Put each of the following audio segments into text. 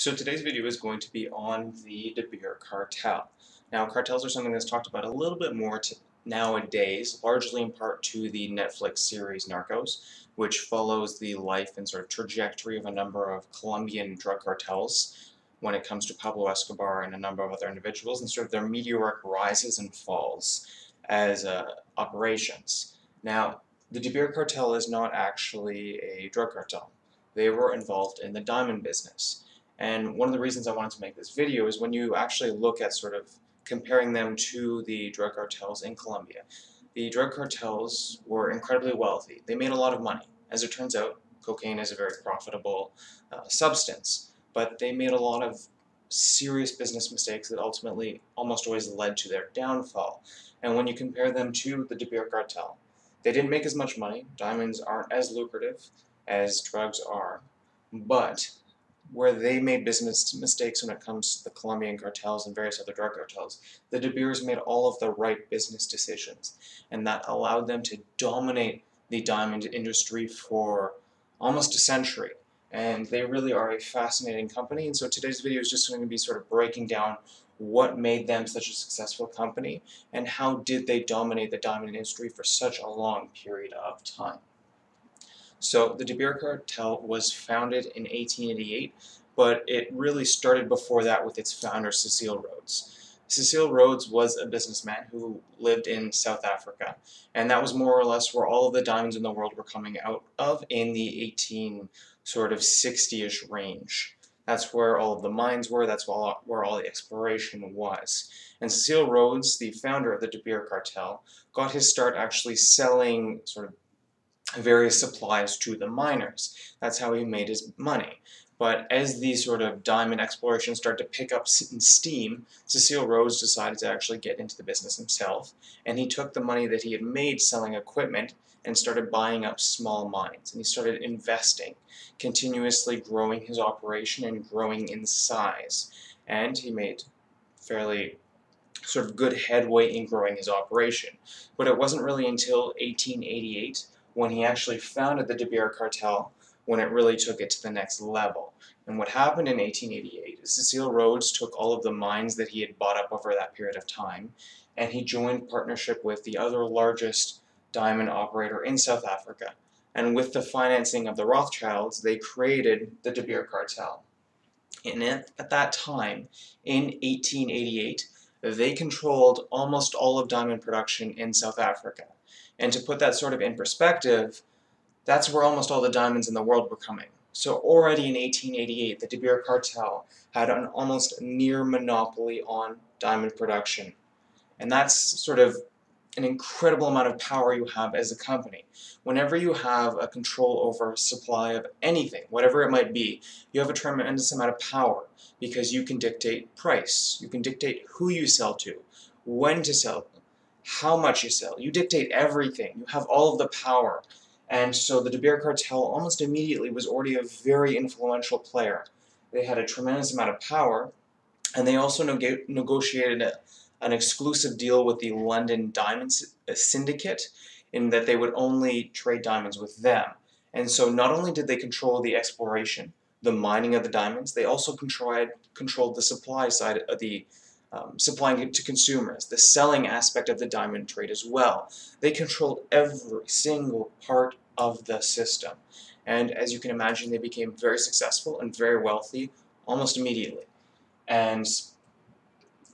So today's video is going to be on the De Beer cartel. Now, cartels are something that's talked about a little bit more nowadays, largely in part to the Netflix series Narcos, which follows the life and sort of trajectory of a number of Colombian drug cartels when it comes to Pablo Escobar and a number of other individuals, and sort of their meteoric rises and falls as operations. Now, the De Beer cartel is not actually a drug cartel. They were involved in the diamond business. And one of the reasons I wanted to make this video is when you actually look at sort of comparing them to the drug cartels in Colombia. The drug cartels were incredibly wealthy. They made a lot of money. As it turns out, cocaine is a very profitable substance, but they made a lot of serious business mistakes that ultimately almost always led to their downfall. And when you compare them to the De Beer cartel, they didn't make as much money. Diamonds aren't as lucrative as drugs are, but where they made business mistakes when it comes to the Colombian cartels and various other drug cartels, the De Beers made all of the right business decisions, and that allowed them to dominate the diamond industry for almost a century. And they really are a fascinating company, and so today's video is just going to be sort of breaking down what made them such a successful company, and how did they dominate the diamond industry for such a long period of time. So the De Beer cartel was founded in 1888, but it really started before that with its founder, Cecile Rhodes. Cecile Rhodes was a businessman who lived in South Africa, and that was more or less where all of the diamonds in the world were coming out of in the 60-ish range. That's where all of the mines were, that's where all the exploration was. And Cecile Rhodes, the founder of the De Beer cartel, got his start actually selling sort of various supplies to the miners. That's how he made his money. But as the sort of diamond exploration started to pick up steam, Cecile Rhodes decided to actually get into the business himself, and he took the money that he had made selling equipment and started buying up small mines, and he started investing, continuously growing his operation and growing in size. And he made fairly sort of good headway in growing his operation. But it wasn't really until 1888 when he actually founded the De Beer cartel when it really took it to the next level. And what happened in 1888 is Cecile Rhodes took all of the mines that he had bought up over that period of time, and he joined partnership with the other largest diamond operator in South Africa. And with the financing of the Rothschilds, they created the De Beer cartel. And at that time, in 1888, they controlled almost all of diamond production in South Africa. And to put that sort of in perspective, that's where almost all the diamonds in the world were coming. So already in 1888, the De Beer cartel had an almost near monopoly on diamond production. And that's sort of an incredible amount of power you have as a company. Whenever you have a control over supply of anything, whatever it might be, you have a tremendous amount of power because you can dictate price, you can dictate who you sell to, when to sell, how much you sell. You dictate everything. You have all of the power. And so the De Beer cartel almost immediately was already a very influential player. They had a tremendous amount of power, and they also negotiated an exclusive deal with the London Diamond Syndicate in that they would only trade diamonds with them. And so not only did they control the exploration, the mining of the diamonds, they also controlled the supply side of the supplying it to consumers, the selling aspect of the diamond trade as well. They controlled every single part of the system. And as you can imagine, they became very successful and very wealthy almost immediately. And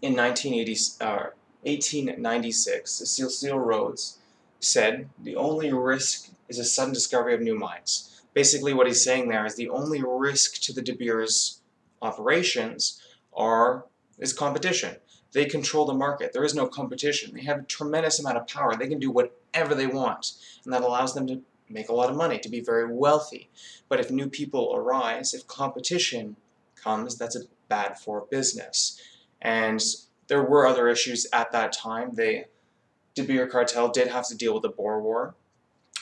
in 1896, Cecile Rhodes said, "The only risk is a sudden discovery of new mines." Basically what he's saying there is the only risk to the De Beers operations is competition. They control the market. There is no competition. They have a tremendous amount of power. They can do whatever they want, and that allows them to make a lot of money, to be very wealthy. But if new people arise, if competition comes, that's bad for business. And there were other issues at that time. The De Beer cartel did have to deal with the Boer War.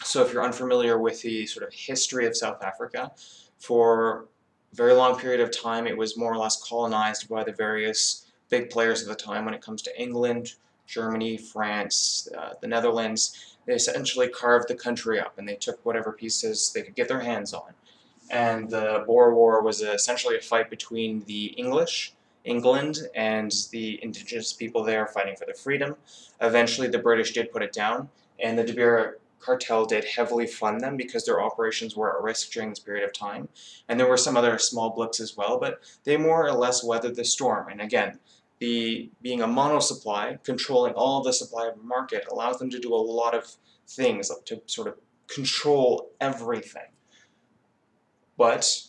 So if you're unfamiliar with the sort of history of South Africa, for a very long period of time it was more or less colonized by the various big players of the time when it comes to England, Germany, France, the Netherlands. They essentially carved the country up and they took whatever pieces they could get their hands on. And the Boer War was essentially a fight between England, and the indigenous people there fighting for their freedom. Eventually, the British did put it down, and the De Beer cartel did heavily fund them because their operations were at risk during this period of time. And there were some other small blips as well, but they more or less weathered the storm. And again, being a mono-supply, controlling all of the supply of the market, allows them to do a lot of things to sort of control everything. But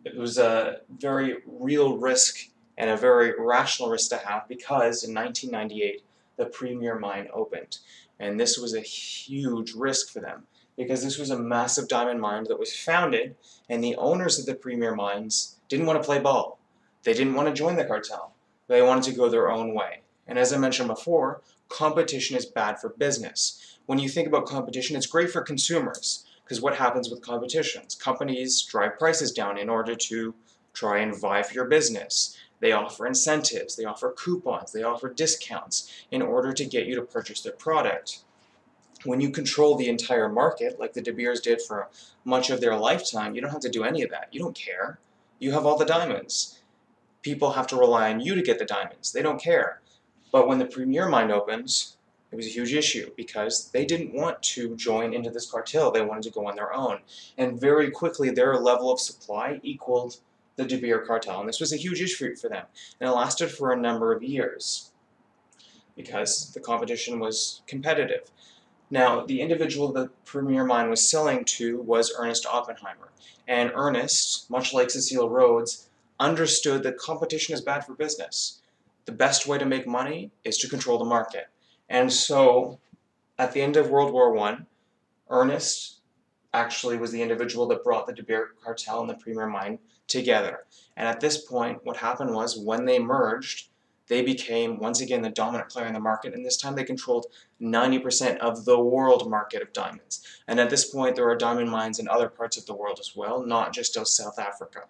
it was a very real risk and a very rational risk to have, because in 1998 the premier mine opened, and this was a huge risk for them because this was a massive diamond mine that was founded, and the owners of the premier mines didn't want to play ball. They didn't want to join the cartel. They wanted to go their own way. And as I mentioned before, competition is bad for business. When you think about competition, it's great for consumers. Because what happens with competitions? Companies drive prices down in order to try and vie for your business. They offer incentives, they offer coupons, they offer discounts in order to get you to purchase their product. When you control the entire market, like the De Beers did for much of their lifetime, you don't have to do any of that. You don't care. You have all the diamonds. People have to rely on you to get the diamonds. They don't care. But when the premier mine opens, it was a huge issue because they didn't want to join into this cartel. They wanted to go on their own. And very quickly, their level of supply equaled the De Beer cartel. And this was a huge issue for them. And it lasted for a number of years because the competition was competitive. Now, the individual the premier mine was selling to was Ernest Oppenheimer. And Ernest, much like Cecile Rhodes, understood that competition is bad for business. The best way to make money is to control the market. And so, at the end of World War I, Ernest actually was the individual that brought the De Beer cartel and the premier mine together. And at this point, what happened was, when they merged, they became, once again, the dominant player in the market, and this time they controlled 90% of the world market of diamonds. And at this point, there are diamond mines in other parts of the world as well, not just South Africa.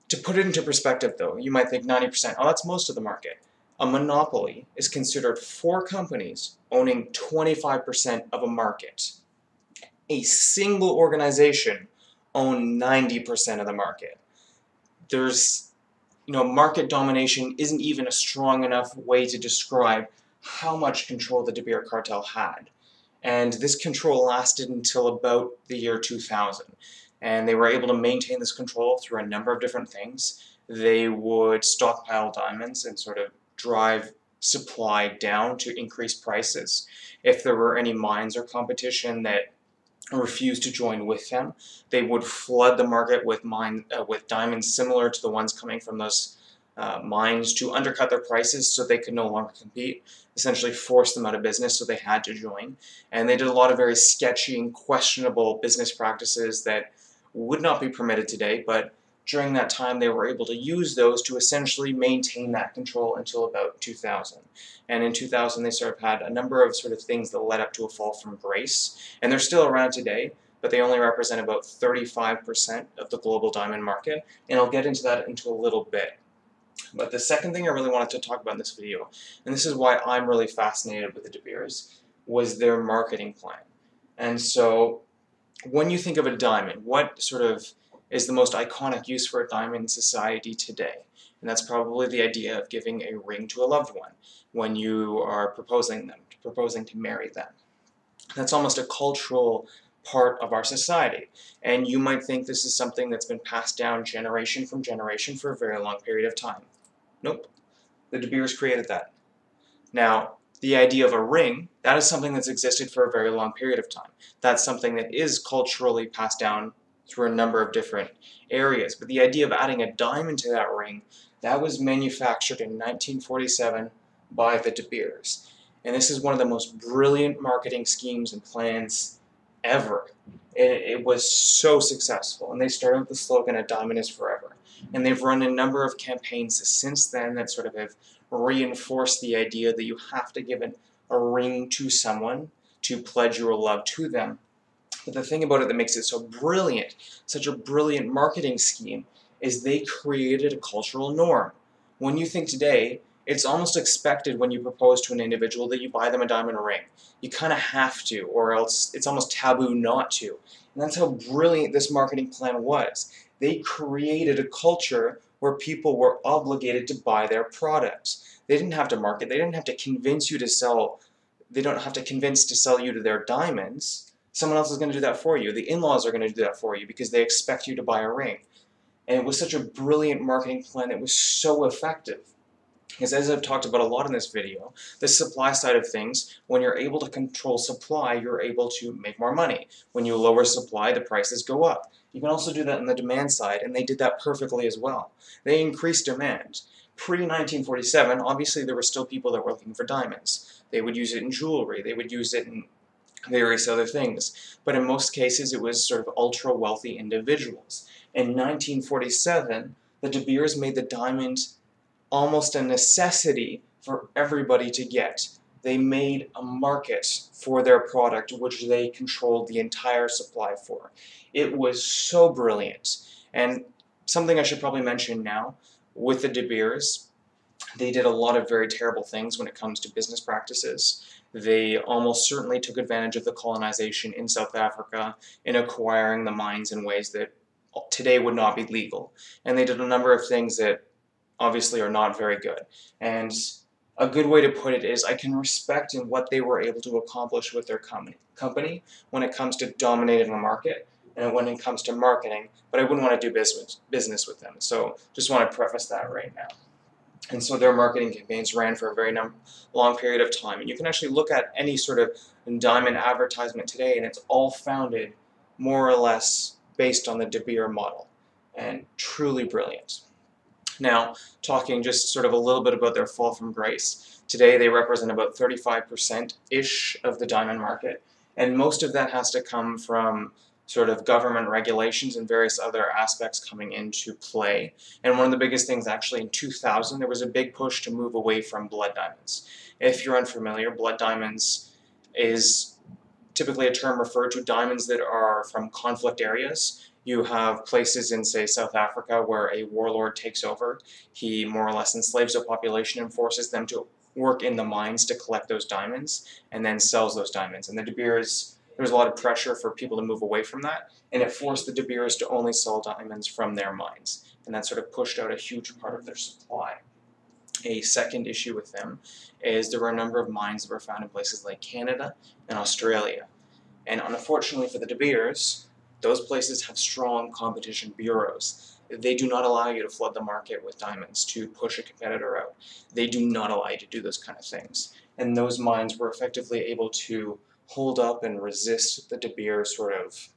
To put it into perspective, though, you might think 90%, oh, that's most of the market. A monopoly is considered 4 companies owning 25% of a market. A single organization owns 90% of the market. Market domination isn't even a strong enough way to describe how much control the De Beer cartel had. And this control lasted until about the year 2000. And they were able to maintain this control through a number of different things. They would stockpile diamonds and sort of drive supply down to increase prices. If there were any mines or competition that refused to join with them, they would flood the market with diamonds similar to the ones coming from those mines to undercut their prices so they could no longer compete, essentially force them out of business so they had to join. And they did a lot of very sketchy and questionable business practices that would not be permitted today, but during that time they were able to use those to essentially maintain that control until about 2000. And in 2000 they sort of had a number of things that led up to a fall from grace, and they're still around today, but they only represent about 35% of the global diamond market, and I'll get into that into a little bit. But the second thing I really wanted to talk about in this video, and this is why I'm really fascinated with the De Beers, was their marketing plan. And so when you think of a diamond, what sort of is the most iconic use for a diamond in society today? And that's probably the idea of giving a ring to a loved one when you are proposing to marry them. That's almost a cultural part of our society. And you might think this is something that's been passed down generation from generation for a very long period of time. Nope. The De Beers created that. Now, the idea of a ring, that is something that's existed for a very long period of time. That's something that is culturally passed down through a number of different areas. But the idea of adding a diamond to that ring, that was manufactured in 1947 by the De Beers. And this is one of the most brilliant marketing schemes and plans ever. It was so successful. And they started with the slogan, "A diamond is forever." And they've run a number of campaigns since then that sort of have reinforced the idea that you have to give a ring to someone to pledge your love to them. But the thing about it that makes it so brilliant, such a brilliant marketing scheme, is they created a cultural norm. When you think today, It's almost expected when you propose to an individual that you buy them a diamond ring. You kind of have to, or else it's almost taboo not to. And that's how brilliant this marketing plan was. They created a culture where people were obligated to buy their products. They didn't have to market, they didn't have to convince you to sell, they don't have to convince to sell you to their diamonds. Someone else is going to do that for you. The in-laws are going to do that for you because they expect you to buy a ring. And it was such a brilliant marketing plan that was so effective. Because as I've talked about a lot in this video, the supply side of things, when you're able to control supply, you're able to make more money. When you lower supply, the prices go up. You can also do that on the demand side, and they did that perfectly as well. They increased demand. Pre-1947, obviously there were still people that were looking for diamonds. They would use it in jewelry, they would use it in various other things. But in most cases, it was sort of ultra-wealthy individuals. In 1947, the De Beers made the diamond almost a necessity for everybody to get. They made a market for their product which they controlled the entire supply for. It was so brilliant. And something I should probably mention now, with the De Beers, they did a lot of very terrible things when it comes to business practices. They almost certainly took advantage of the colonization in South Africa in acquiring the mines in ways that today would not be legal. And they did a number of things that obviously are not very good. And a good way to put it is I can respect in what they were able to accomplish with their company when it comes to dominating the market and when it comes to marketing, but I wouldn't want to do business with them. So just want to preface that right now. And so their marketing campaigns ran for a very long period of time. And you can actually look at any sort of diamond advertisement today, and it's all founded more or less based on the De Beers model. And truly brilliant. Now, talking just sort of a little bit about their fall from grace. Today they represent about 35%-ish of the diamond market, and most of that has to come from sort of government regulations and various other aspects coming into play. And one of the biggest things actually in 2000, there was a big push to move away from blood diamonds. If you're unfamiliar, blood diamonds is typically a term referred to diamonds that are from conflict areas. You have places in, say, South Africa where a warlord takes over. He more or less enslaves a population and forces them to work in the mines to collect those diamonds and then sells those diamonds. And the De Beers, there was a lot of pressure for people to move away from that, and it forced the De Beers to only sell diamonds from their mines. And that sort of pushed out a huge part of their supply. A second issue with them is there were a number of mines that were found in places like Canada and Australia. And unfortunately for the De Beers, those places have strong competition bureaus. They do not allow you to flood the market with diamonds to push a competitor out. They do not allow you to do those kind of things. And those mines were effectively able to hold up and resist the De Beers sort of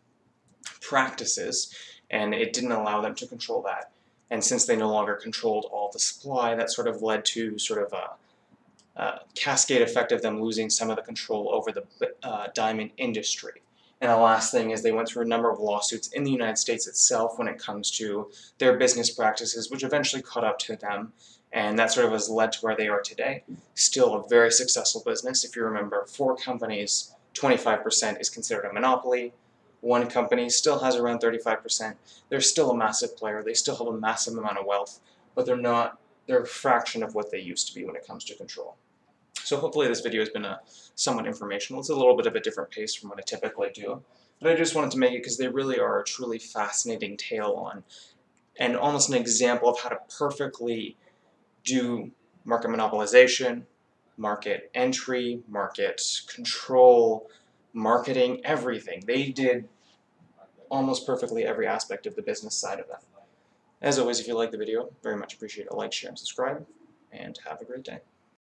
practices, and it didn't allow them to control that. And since they no longer controlled all the supply, that sort of led to sort of a cascade effect of them losing some of the control over the diamond industry. And the last thing is they went through a number of lawsuits in the United States itself when it comes to their business practices, which eventually caught up to them, and that sort of has led to where they are today. Still a very successful business. If you remember, 4 companies, 25% is considered a monopoly. 1 company still has around 35%. They're still a massive player. They still have a massive amount of wealth, but they're a fraction of what they used to be when it comes to control. So hopefully this video has been somewhat informational. It's a little bit of a different pace from what I typically do, but I just wanted to make it because they really are a truly fascinating tale on, and almost an example of how to perfectly do market monopolization, market entry, market control, marketing, everything. They did almost perfectly every aspect of the business side of that. As always, if you like the video, very much appreciate a like, share, and subscribe, and have a great day.